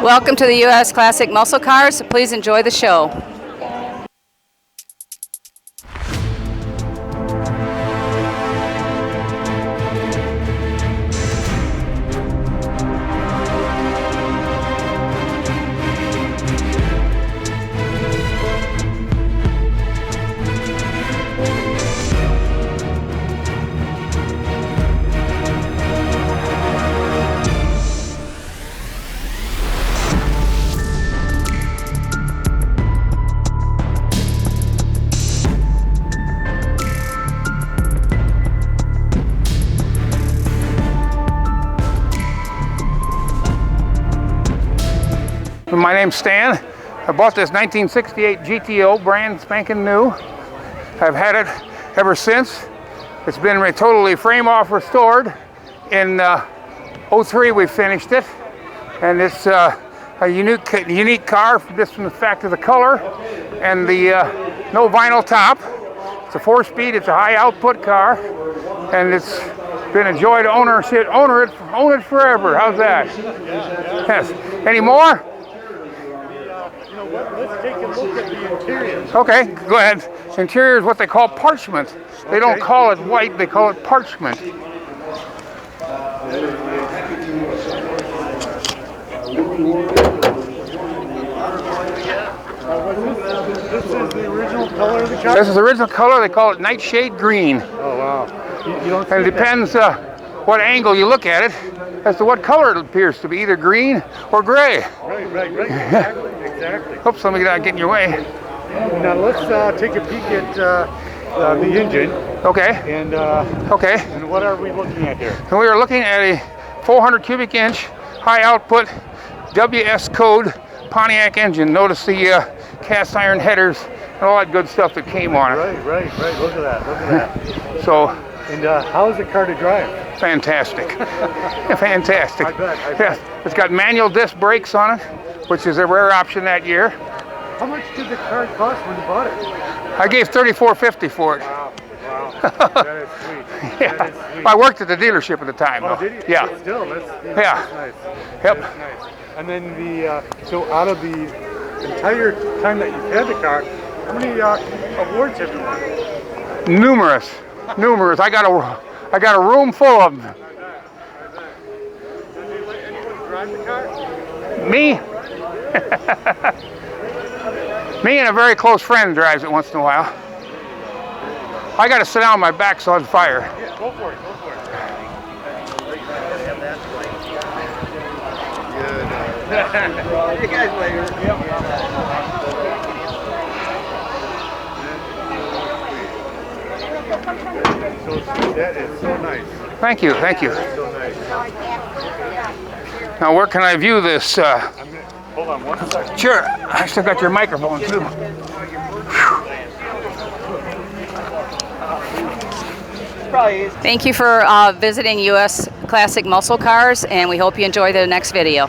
Welcome to the U.S. Classic Muscle Cars. Please enjoy the show. My name's Stan. I bought this 1968 GTO, brand spanking new. I've had it ever since. It's been totally frame off restored. In '03 we finished it, and it's a unique car just from the fact of the color and the no vinyl top. It's a 4-speed. It's a high output car, and it's been a joy to own it forever. How's that? Yes. Any more? Let's take a look at the interior. Okay, go ahead. Interior is what they call parchment. They don't call it white, they call it parchment. This is the original color of the car? This is the original color. They call it nightshade green. Oh, wow. You don't And it depends what angle you look at it as to what color it appears to be, either green or gray. Right. Exactly. Oops, let me get in your way. Now let's take a peek at the engine. Okay. And Okay. and what are we looking at here? And we are looking at a 400 cubic inch high output WS code Pontiac engine. Notice the cast iron headers and all that good stuff that came on it. Right. Look at that. So. And how is the car to drive? Fantastic. Fantastic. I bet. Yes. It's got manual disc brakes on it, which is a rare option that year. How much did the car cost when you bought it? I gave $34.50 for it. Wow. That is sweet. Yeah. That is sweet. I worked at the dealership at the time. Oh, though. did you? Yeah. But still, that's nice. Yep. That's nice. And then so out of the entire time that you've had the car, how many awards have you won? Numerous. I got a room full of them. Does anyone drive the car? Me? Me and a very close friend drives it once in a while. I got to sit down, my back's on fire. Yeah, go for it. Good. See you guys later. So that is so nice. Thank you. So nice. Now, where can I view this? Hold on 1 second. Sure. I still got your microphone too. Thank you for visiting U.S. Classic Muscle Cars, and we hope you enjoy the next video.